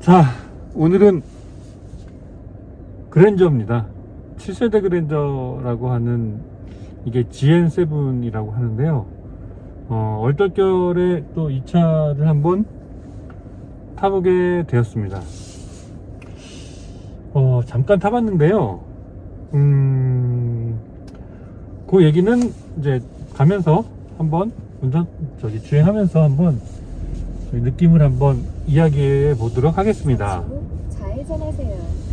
자, 오늘은 그랜저입니다. 7세대 그랜저라고 하는, 이게 GN7이라고 하는데요. 얼떨결에 또 이 차를 한번 타보게 되었습니다. 잠깐 타봤는데요. 그 얘기는 이제 가면서 한번 주행하면서 한번 느낌을 한번 이야기해 보도록 하겠습니다. 좌회전하세요.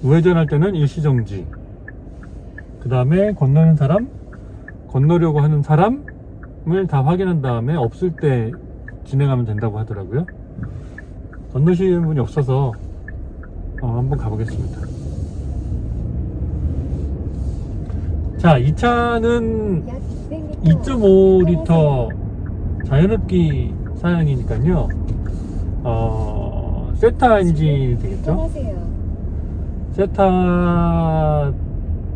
우회전할 때는 일시정지, 그 다음에 건너는 사람, 건너려고 하는 사람을 다 확인한 다음에 없을 때 진행하면 된다고 하더라고요. 건너시는 분이 없어서 한번 가보겠습니다. 자, 이 차는 2.5L 자연흡기 사양이니까요. 세타 엔진이 되겠죠? 세타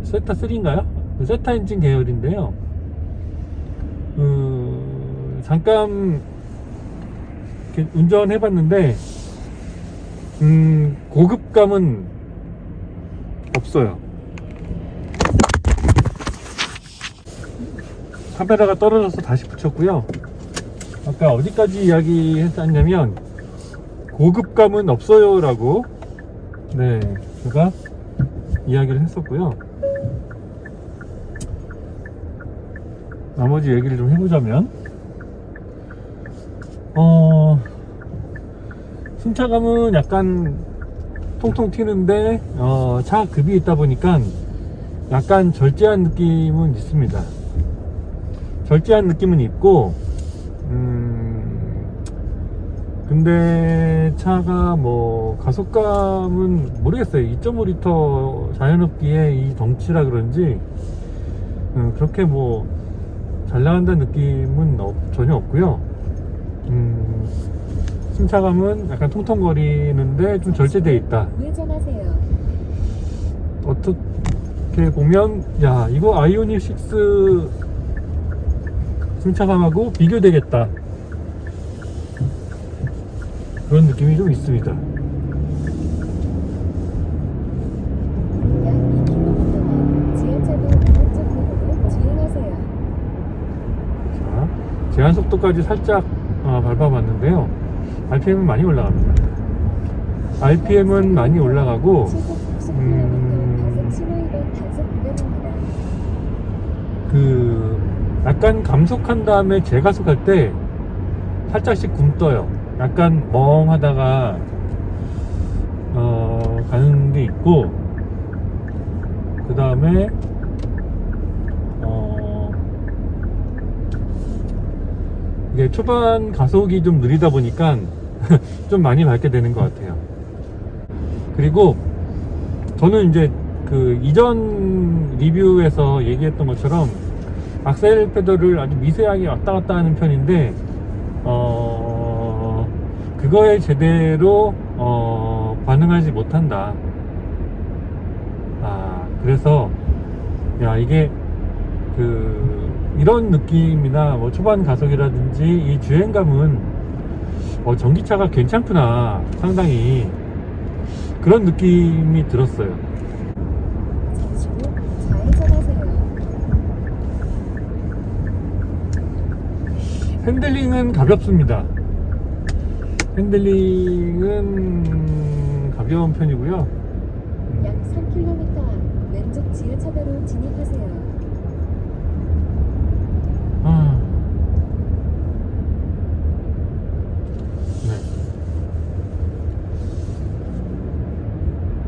3인가요? 세타 엔진 계열인데요. 잠깐 이렇게 운전해봤는데 고급감은 없어요. 카메라가 떨어져서 다시 붙였고요. 아까 어디까지 이야기했었냐면 고급감은 없어요 라고 제가 이야기를 했었고요. 나머지 얘기를 좀 해보자면 승차감은 약간 통통 튀는데 차 급이 있다 보니까 약간 절제한 느낌은 있습니다. 절제한 느낌은 있고 근데 차가 뭐 가속감은 모르겠어요. 2.5L 자연흡기에 이 덩치라 그런지 그렇게 뭐 잘 나간다는 느낌은 전혀 없고요. 승차감은 약간 통통거리는데 좀 절제되어 있다. 우회전하세요. 어떻게 보면 이거 아이오닉 6 승차감하고 비교되겠다, 그런 느낌이 좀 있습니다. 약 2km 지하차도 오른쪽 도로로 주행하세요. 자, 제한 속도까지 살짝 밟아봤는데요. RPM은 많이 올라갑니다. RPM은 많이 올라가고 약간 감속한 다음에 재가속할 때 살짝씩 굼떠요. 약간 멍하다가 가는 게 있고, 그 다음에 이게 초반 가속이 좀 느리다 보니까 좀 많이 밟게 되는 것 같아요. 그리고 저는 이제 그 이전 리뷰에서 얘기했던 것처럼 악셀 페달을 아주 미세하게 왔다 갔다 하는 편인데 그거에 제대로 반응하지 못한다. 그래서 이게 이런 느낌이나 뭐 초반 가속이라든지 이 주행감은 전기차가 괜찮구나, 상당히 그런 느낌이 들었어요. 잠시 후 좌회전하세요. 핸들링은 가볍습니다. 핸들링은 가벼운 편이고요. 약 3km 앞 왼쪽 지하차도로 진입하세요.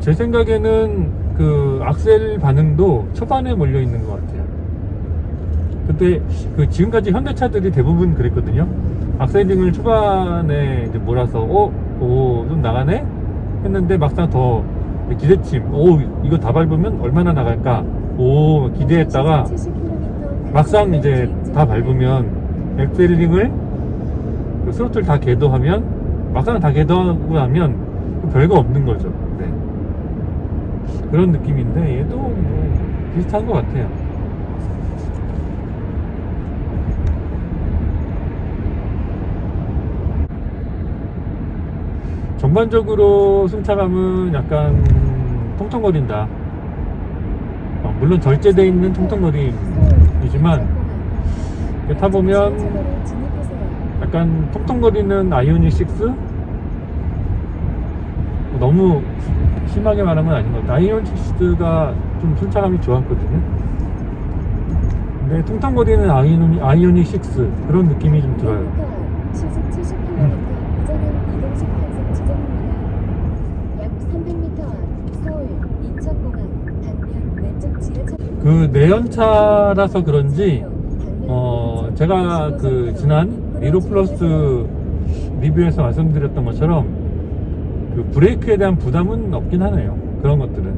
제 생각에는 그 악셀 반응도 초반에 몰려 있는 것 같아요. 근데 지금까지 현대차들이 대부분 그랬거든요. 악셀링을 초반에 이제 몰아서 좀 나가네 했는데 막상 더 기대침, 이거 다 밟으면 얼마나 나갈까 기대했다가 막상 이제 다 밟으면 엑셀링을 스로틀 다 개도하면 막상 다 개도하고 나면 별거 없는 거죠. 네. 그런 느낌인데 얘도 뭐 비슷한 것 같아요. 전반적으로 승차감은 약간 통통거린다. 물론 절제되어 있는 통통거림이지만 타보면 지하차도로 진입하세요. 약간 통통거리는 아이오닉 6? 너무 심하게 말하면 아닌 것 같아요. 아이오닉 6가 좀 승차감이 좋았거든요. 근데 통통거리는 아이오닉 6 그런 느낌이 좀 들어요. 시속 70km 우정형 이동식 단속 지점입니다. 약 300m 앞 서울 인천공항 단면 왼쪽 지하차. 그 내연차라서 그런지 제가 그 지난 리로 플러스 리뷰에서 말씀드렸던 것처럼 그 브레이크에 대한 부담은 없긴 하네요. 그런 것들은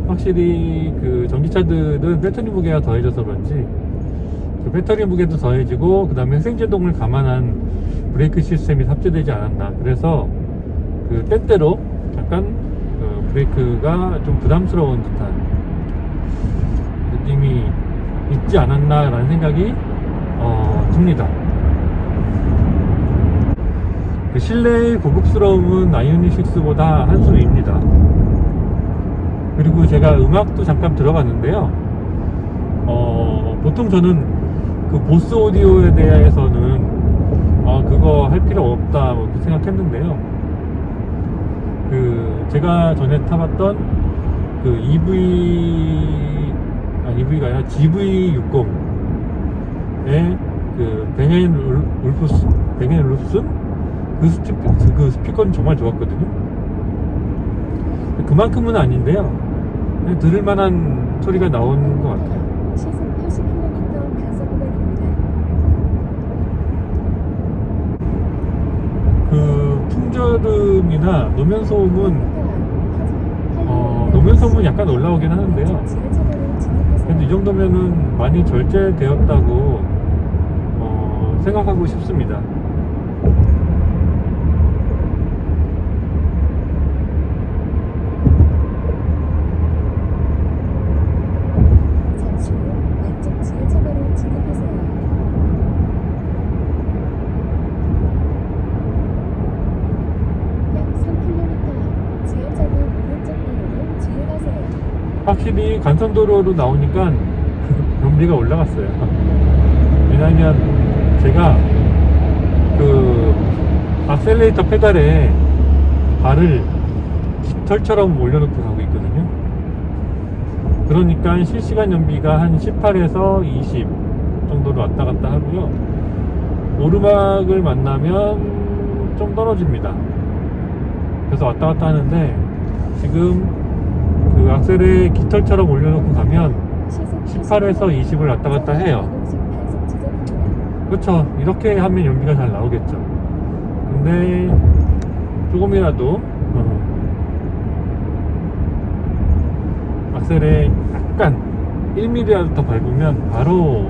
확실히 그 전기차들은 배터리 무게가 더해져서 그런지 그 배터리 무게도 더해지고 그 다음에 회생제동을 감안한 브레이크 시스템이 탑재되지 않았나. 그래서 그 때때로 약간 그 브레이크가 좀 부담스러운 듯한 느낌이 있지 않았나 라는 생각이 듭니다. 그 실내의 고급스러움은 아이오닉 6보다 한 수위입니다. 그리고 제가 음악도 잠깐 들어봤는데요. 보통 저는 그 보스 오디오에 대해서는 그거 할 필요 없다 뭐 그렇게 생각했는데요. 그 제가 전에 타봤던 그 EV가 아니라 GV60의 그 뱅앤올uf슨 그 스피커는 정말 좋았거든요. 그만큼은 아닌데요. 그냥 들을 만한 소리가 나오는 것 같아요. 시속 80km 단속 구간입니다. 그 풍절음이나 노면 소음은 노면 소음은 약간 올라오긴 하는데요. 지하차도로 진입하세요. 근데 이 정도면은 많이 절제되었다고 생각하고 싶습니다. 잠시 후 왼쪽 지하차도로 진입하세요. 약 3km 지하차도 오른쪽 도로로 주행하세요. 확실히 간선도로로 나오니까 연비가 올라갔어요. 왜냐하면 제가 그 악셀레이터 페달에 발을 깃털처럼 올려놓고 가고 있거든요. 그러니까 실시간 연비가 한 18에서 20 정도로 왔다 갔다 하고요. 오르막을 만나면 좀 떨어집니다. 그래서 왔다 갔다 하는데 지금 그 악셀에 깃털처럼 올려놓고 가면 18에서 20을 왔다 갔다 해요. 이동식 단속 지점입니다. 그렇죠. 이렇게 하면 연비가 잘 나오겠죠. 근데 조금이라도 악셀에 약간 1mm라도 더 밟으면 바로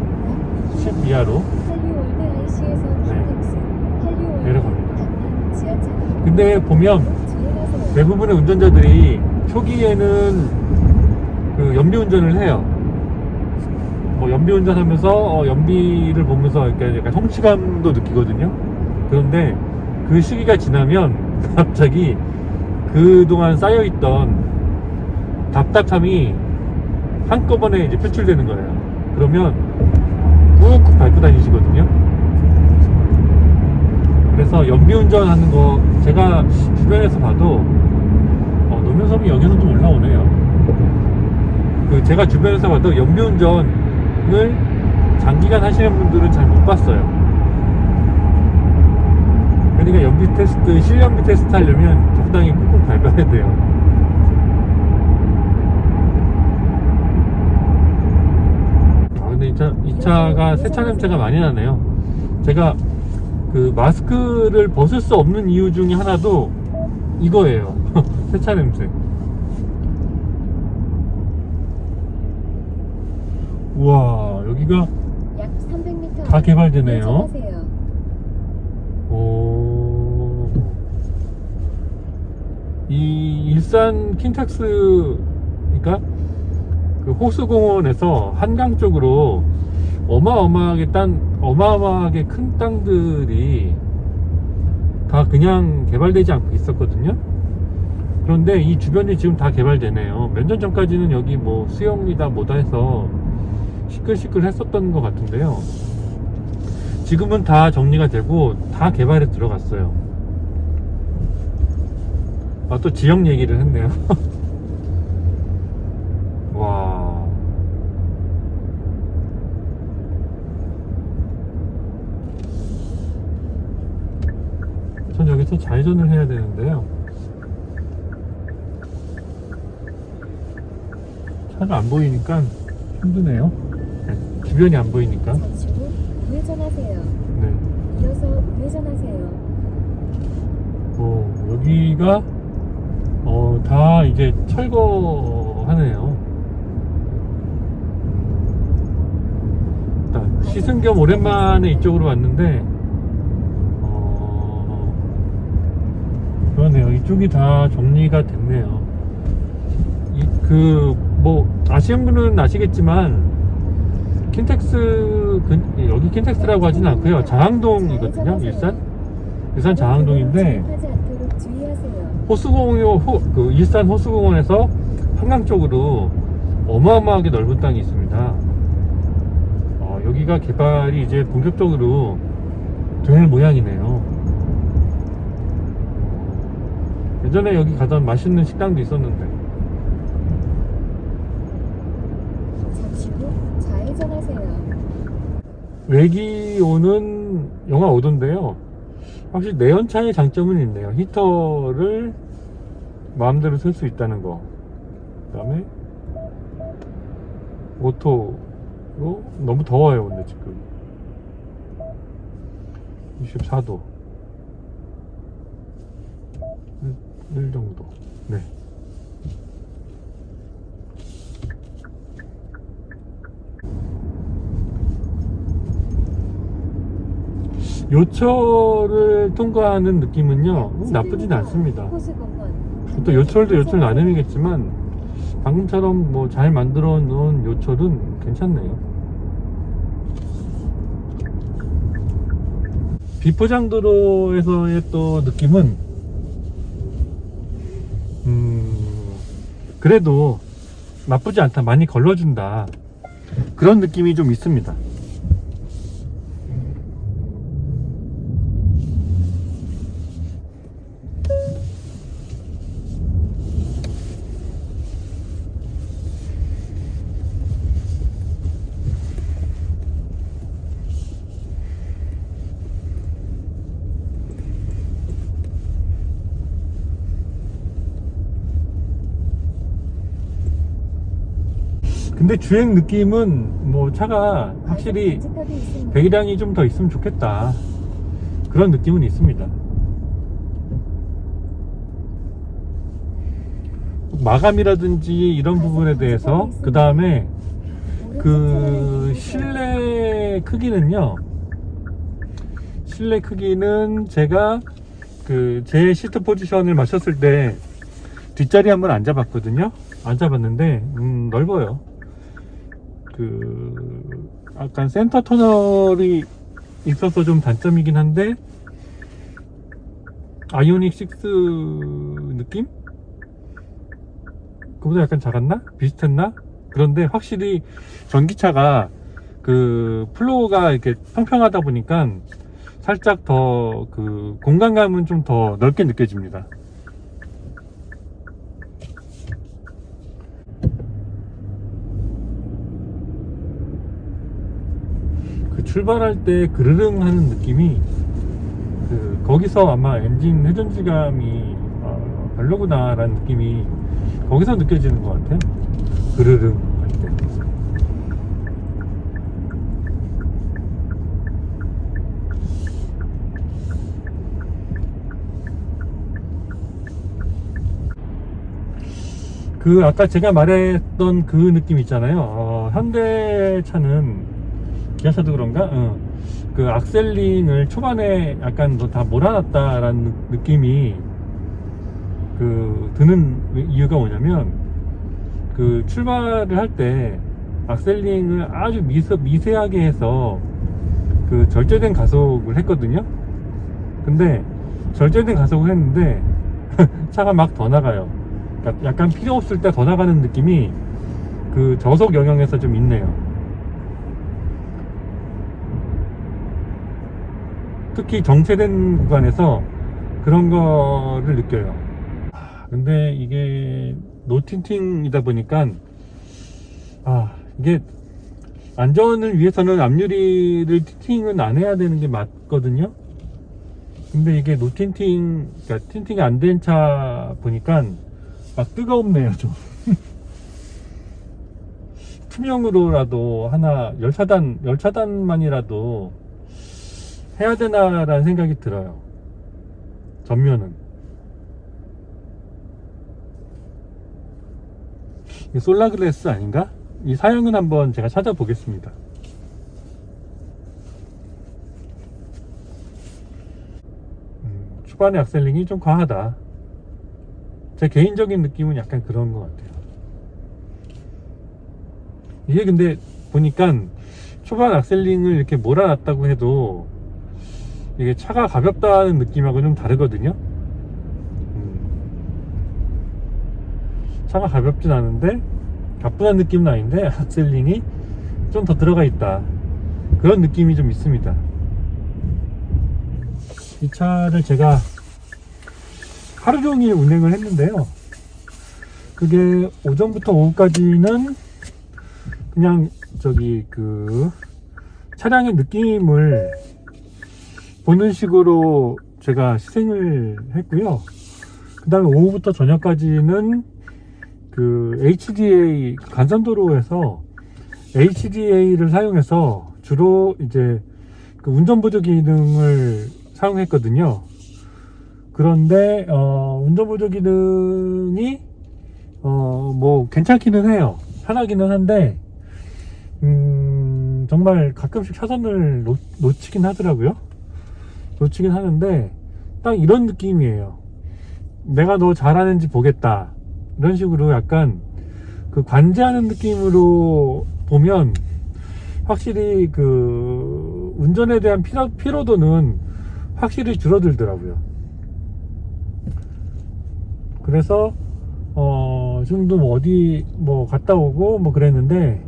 10 이하로 한류월드 IC에서 킹텍스 한류월드 내려갑니다. 단면 지하차도 근데 보면 주행하세요. 대부분의 운전자들이 초기에는 그 연비 운전을 해요. 뭐 연비 운전하면서 연비를 보면서 이렇게 약간 성취감도 느끼거든요. 그런데 그 시기가 지나면 갑자기 그동안 쌓여있던 답답함이 한꺼번에 이제 표출되는 거예요. 그러면 꾹꾹 밟고 다니시거든요. 그래서 연비 운전하는 거 제가 주변에서 봐도 노면섬이 여기는 좀 올라오네요. 그 제가 주변에서 봐도 연비 운전을 장기간 하시는 분들은 잘 못 봤어요. 그러니까 연비 테스트, 실연비 테스트 하려면 적당히 꾹꾹 밟아야 돼요. 근데 이 차가 세차 냄새가 많이 나네요. 제가 그 마스크를 벗을 수 없는 이유 중에 하나도 이거예요. 세차 냄새. 우와, 여기가 약 300m 다 개발되네요. 좌회전하세요. 오. 이 일산 킨텍스, 그러니까 그 호수공원에서 한강 쪽으로 어마어마하게 큰 땅들이 다 그냥 개발되지 않고 있었거든요. 그런데 이 주변이 지금 다 개발되네요. 몇 년 전까지는 여기 뭐 수영이다 뭐다 해서 시끌시끌 했었던 것 같은데요. 지금은 다 정리가 되고 다 개발에 들어갔어요. 아, 또 지역 얘기를 했네요. 와. 전 여기서 좌회전을 해야 되는데요. 차가 안 보이니까 힘드네요. 네, 주변이 안 보이니까. 잠시 후 우회전하세요. 네. 이어서 우회전하세요. 여기가 다 이제 철거하네요. 일단 시승 겸 오랜만에 이쪽으로 왔는데 그러네요. 이쪽이 다 정리가 됐네요. 뭐 아시는 분은 아시겠지만 킨텍스 여기 킨텍스라고 하진 않고요. 장항동이거든요. 일산 장항동인데 진입하지 않도록 주의하세요. 일산 호수공원에서 한강 쪽으로 어마어마하게 넓은 땅이 있습니다. 여기가 개발이 이제 본격적으로 될 모양이네요. 예전에 여기 가던 맛있는 식당도 있었는데. 잠시 후 좌회전하세요. 외기온은 영하 5도인데요. 확실히 내연차의 장점은 있네요. 히터를 마음대로 쓸 수 있다는 거. 그 다음에 오토로 너무 더워요. 근데 지금 24도 1 정도. 네. 요철을 통과하는 느낌은요 나쁘진 않습니다. 호수공원. 또 요철도 요철 나름이겠지만 방금처럼 뭐 잘 만들어 놓은 요철은 괜찮네요. 비포장도로에서의 또 느낌은 그래도 나쁘지 않다, 많이 걸러준다, 그런 느낌이 좀 있습니다. 근데 주행 느낌은 뭐 차가 확실히 배기량이 좀 더 있으면 좋겠다, 그런 느낌은 있습니다. 마감이라든지 이런 부분에 대해서, 그 다음에 그 실내 크기는요, 실내 크기는 제가 제 시트 포지션을 맞췄을 때 뒷자리 한번 앉아봤거든요. 앉아봤는데 넓어요. 약간 센터 터널이 있어서 좀 단점이긴 한데, 아이오닉 6 느낌? 그보다 약간 작았나? 비슷했나? 그런데 확실히 전기차가 플로우가 이렇게 평평하다 보니까 살짝 더 공간감은 좀 더 넓게 느껴집니다. 출발할 때 그르릉 하는 느낌이 거기서 아마 엔진 회전지감이 별로구나 라는 느낌이 거기서 느껴지는 것 같아요. 그르릉 할 때. 아까 제가 말했던 그 느낌 있잖아요. 현대차는, 기아차도 그런가? 악셀링을 초반에 약간 다 몰아놨다라는 느낌이 드는 이유가 뭐냐면, 출발을 할 때 악셀링을 아주 미세하게 해서 절제된 가속을 했거든요. 근데 절제된 가속을 했는데 차가 막 더 나가요. 그러니까 약간 필요 없을 때 더 나가는 느낌이 저속 영향에서 좀 있네요. 특히 정체된 구간에서 그런 거를 느껴요. 근데 이게 노틴팅이다 보니까 이게 안전을 위해서는 앞유리를 틴팅은 안 해야 되는 게 맞거든요. 근데 이게 노틴팅, 그러니까 틴팅이 안 된 차 보니까 막 뜨겁네요 좀. 투명으로라도 하나 열차단만이라도 해야 되나라는 생각이 들어요. 전면은 이게 솔라글래스 아닌가? 이 사양은 한번 제가 찾아보겠습니다. 초반에 악셀링이 좀 과하다. 제 개인적인 느낌은 약간 그런 것 같아요. 이게 근데 보니까 초반 악셀링을 이렇게 몰아놨다고 해도 이게 차가 가볍다는 느낌하고 좀 다르거든요. 차가 가볍진 않은데 가뿐한 느낌은 아닌데 악셀링이 좀 더 들어가 있다, 그런 느낌이 좀 있습니다. 이 차를 제가 하루 종일 운행을 했는데요, 그게 오전부터 오후까지는 그냥 차량의 느낌을 보는 식으로 제가 시승을 했고요. 그 다음에 오후부터 저녁까지는 HDA, 간선도로에서 HDA를 사용해서 주로 이제 운전보조 기능을 사용했거든요. 그런데 운전보조 기능이 뭐 괜찮기는 해요. 편하기는 한데 정말 가끔씩 차선을 놓치긴 하더라고요. 놓치긴 하는데 딱 이런 느낌이에요. 내가 너 잘하는지 보겠다, 이런 식으로 약간 관제하는 느낌으로 보면 확실히 운전에 대한 피로도는 확실히 줄어들더라고요. 그래서 지금도 어디 갔다 오고 그랬는데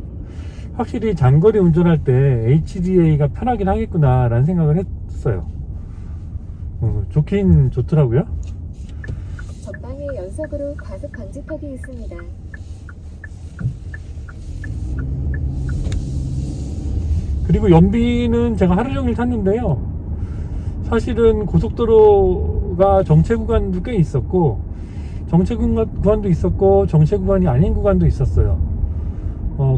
확실히 장거리 운전할 때 HDA가 편하긴 하겠구나 라는 생각을 했어요. 좋긴 좋더라고요. 전방에 연속으로 과속 방지턱이 있습니다. 그리고 연비는 제가 하루 종일 탔는데요, 사실은 고속도로가 정체 구간도 꽤 있었고, 정체 구간도 있었고 정체 구간이 아닌 구간도 있었어요.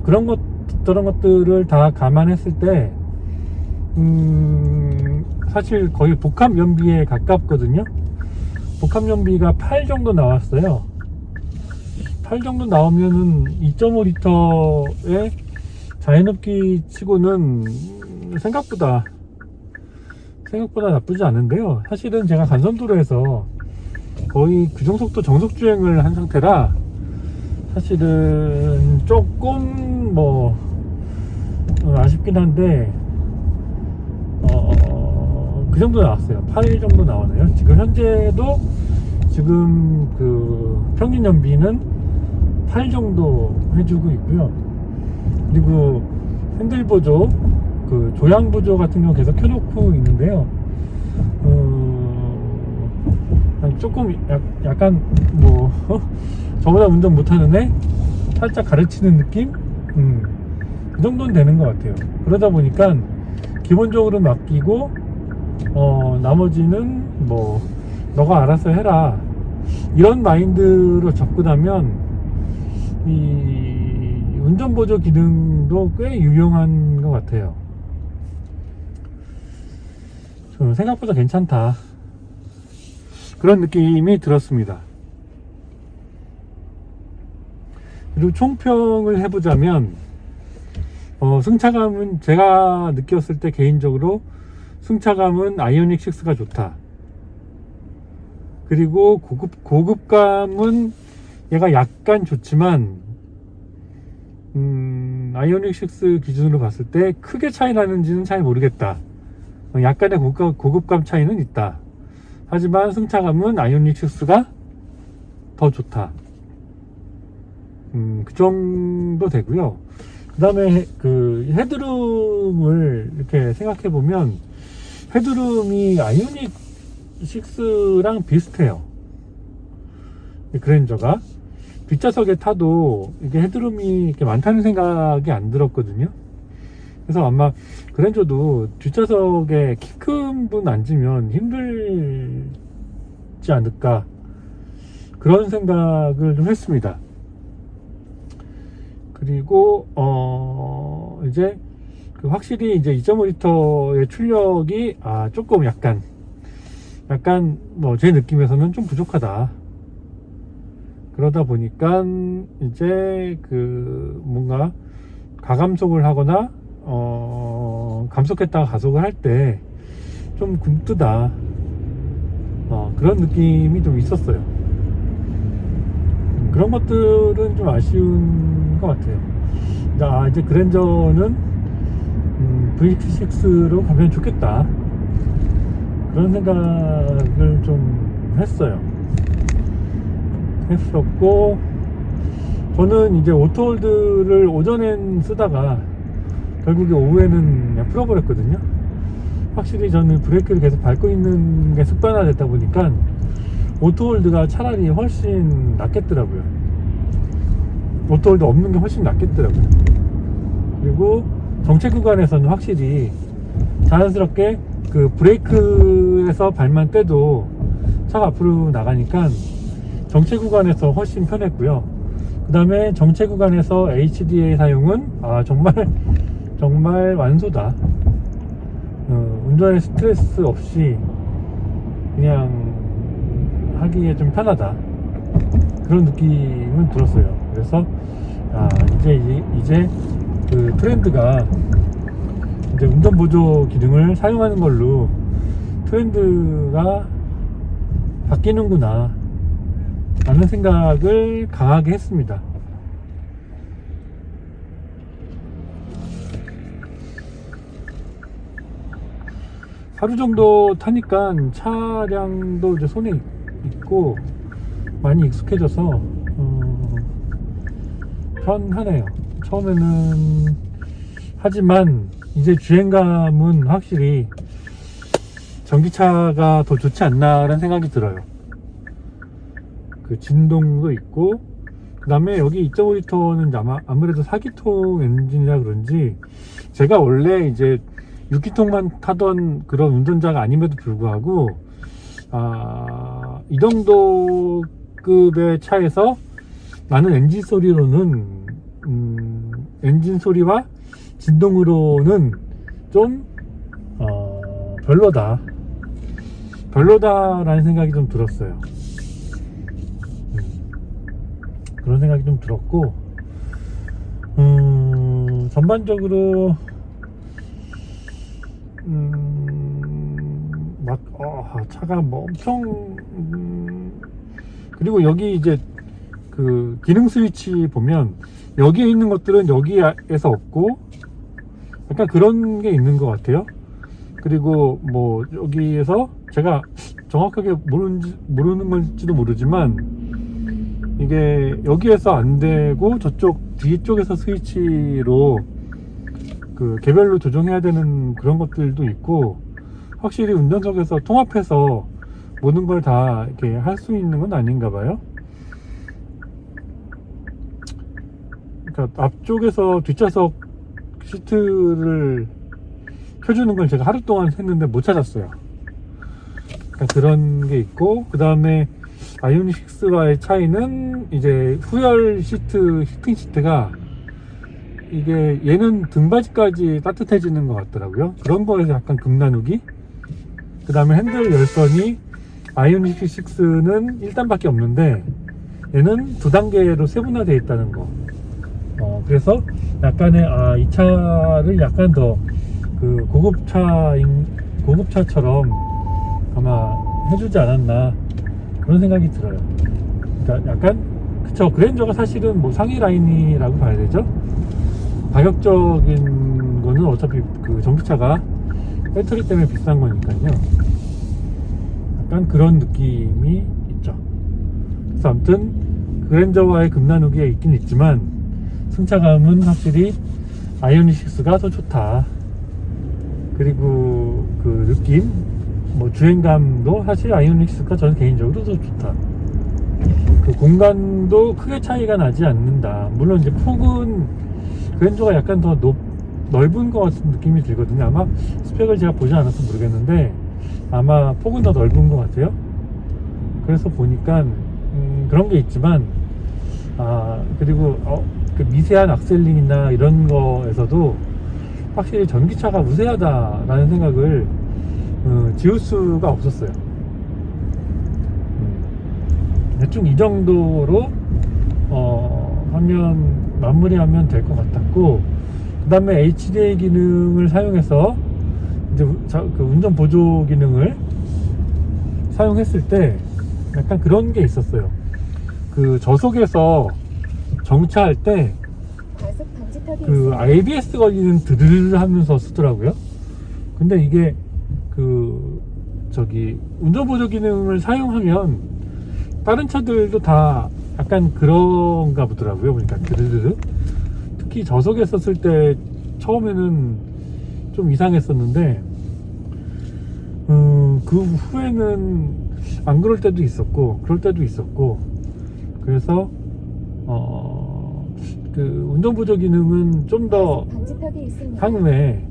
그런 것들을 다 감안했을 때 사실 거의 복합 연비에 가깝거든요. 복합 연비가 8 정도 나왔어요. 8 정도 나오면은 2.5리터의 자연흡기 치고는 생각보다 나쁘지 않은데요. 사실은 제가 간선도로에서 거의 규정속도 정속주행을 한 상태라 사실은 조금 아쉽긴 한데 그 정도 나왔어요. 8 정도 나오네요. 지금 현재도 평균 연비는 8 정도 해주고 있고요. 그리고 핸들 보조, 조향 보조 같은 경우 계속 켜놓고 있는데요. 조금 약간 저보다 운전 못하는 애 살짝 가르치는 느낌? 그 정도는 되는 것 같아요. 그러다 보니까 기본적으로 맡기고 나머지는 너가 알아서 해라, 이런 마인드로 접근하면 이 운전보조 기능도 꽤 유용한 것 같아요. 생각보다 괜찮다, 그런 느낌이 들었습니다. 그리고 총평을 해보자면 승차감은 제가 느꼈을 때 개인적으로 승차감은 아이오닉 6가 좋다. 그리고 고급감은 얘가 약간 좋지만 아이오닉 6 기준으로 봤을 때 크게 차이 나는지는 잘 모르겠다. 약간의 고급감 차이는 있다. 하지만 승차감은 아이오닉 6가 더 좋다. 그 정도 되고요. 그 다음에 그 헤드룸을 이렇게 생각해 보면 헤드룸이 아이오닉 6랑 비슷해요. 그랜저가 뒷좌석에 타도 이게 헤드룸이 이렇게 많다는 생각이 안 들었거든요. 그래서 아마 그랜저도 뒷좌석에 키 큰 분 앉으면 힘들지 않을까 그런 생각을 좀 했습니다. 그리고 이제 그 확실히 이제 2.5L의 출력이 조금 약간 뭐 제 느낌에서는 좀 부족하다. 그러다 보니까 이제 그 뭔가 가감속을 하거나 감속했다가 가속을 할 때 좀 굼뜨다. 그런 느낌이 좀 있었어요. 그런 것들은 좀 아쉬운 것 같아요. 이제 그랜저는 V6로 가면 좋겠다. 그런 생각을 좀 했었고, 저는 이제 오토홀드를 오전엔 쓰다가 결국에 오후에는 그냥 풀어버렸거든요. 확실히 저는 브레이크를 계속 밟고 있는 게 습관화됐다 보니까 오토홀드가 차라리 훨씬 낫겠더라고요. 오토홀드 없는 게 훨씬 낫겠더라고요. 그리고 정체 구간에서는 확실히 자연스럽게 그 브레이크에서 발만 떼도 차가 앞으로 나가니까 정체 구간에서 훨씬 편했고요. 그 다음에 정체 구간에서 HDA 사용은 정말 완소다. 운전에 스트레스 없이 그냥 하기에 좀 편하다. 그런 느낌은 들었어요. 그래서 이제 그 트렌드가 이제 운전 보조 기능을 사용하는 걸로 트렌드가 바뀌는구나 라는 생각을 강하게 했습니다. 하루 정도 타니까 차량도 이제 손에 있고 많이 익숙해져서 편하네요. 처음에는. 하지만 이제 주행감은 확실히 전기차가 더 좋지 않나 라는 생각이 들어요. 그 진동도 있고, 그 다음에 여기 2.5L는 아무래도 4기통 엔진이라 그런지 제가 원래 이제 6기통만 타던 그런 운전자가 아님에도 불구하고 이 정도 급의 차에서 나는 엔진 소리와 진동으로는 좀 별로다라는 생각이 좀 들었어요. 그런 생각이 좀 들었고, 전반적으로 차가 뭐 엄청 그리고 여기 이제 그 기능 스위치 보면 여기에 있는 것들은 여기에서 없고 약간 그런 게 있는 것 같아요. 그리고 뭐 여기에서 제가 정확하게 모르는 건지도 모르지만 이게 여기에서 안 되고 저쪽 뒤쪽에서 스위치로 그 개별로 조정해야 되는 그런 것들도 있고, 확실히 운전석에서 통합해서 모든 걸 다 이렇게 할 수 있는 건 아닌가 봐요. 그러니까 앞쪽에서 뒷좌석 시트를 켜주는 걸 제가 하루 동안 했는데 못 찾았어요. 그러니까 그런 게 있고, 그 다음에 아이오닉 6와의 차이는 이제 후열 시트, 히팅 시트가 이게 얘는 등받이까지 따뜻해지는 것 같더라고요. 그런 거에서 약간 급나누기. 그 다음에 핸들 열선이 아이오닉 6는 1단밖에 없는데 얘는 2단계로 세분화되어 있다는 거. 그래서 약간의 이 차를 약간 더 그 고급차처럼 아마 해주지 않았나 그런 생각이 들어요. 그러니까 약간 그쵸, 그랜저가 사실은 뭐 상위 라인이라고 봐야 되죠. 가격적인 거는 어차피 그 전기차가 배터리 때문에 비싼 거니까요. 약간 그런 느낌이 있죠. 그래서 아무튼 그랜저와의 급나누기가 있긴 있지만 승차감은 확실히 아이오닉 6가 더 좋다. 그리고 그 느낌, 뭐 주행감도 사실 아이오닉 6가 저는 개인적으로 더 좋다. 그 공간도 크게 차이가 나지 않는다. 물론 이제 폭은 그랜저가 약간 더 넓은 것 같은 느낌이 들거든요. 아마 스펙을 제가 보지 않아서 모르겠는데 아마 폭은 더 넓은 것 같아요. 그래서 보니까 그런 게 있지만 그리고 그 미세한 악셀링이나 이런 거에서도 확실히 전기차가 우세하다라는 생각을 지울 수가 없었어요. 대충 이 정도로 마무리하면 될 것 같았고, 그 다음에 HDA 기능을 사용해서 이제 그 운전 보조 기능을 사용했을 때 약간 그런 게 있었어요. 그 저속에서 정차할 때 과속 방지턱이 그 있습니다. ABS 걸리는 드르르 하면서 쓰더라고요. 근데 이게 그 저기 운전 보조 기능을 사용하면 다른 차들도 다 약간 그런가 보더라고요. 그러니까 드르르. 특히 저속에 썼을 때 처음에는 좀 이상했었는데 그 후에는 안 그럴 때도 있었고 그럴 때도 있었고, 그래서 그 운전 보조 기능은 좀 더 방지턱이 있습니다. 향후에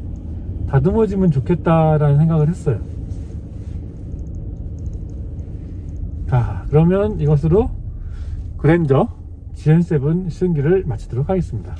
다듬어지면 좋겠다라는 생각을 했어요. 자, 그러면 이것으로 그랜저 GN7 시승기를 마치도록 하겠습니다.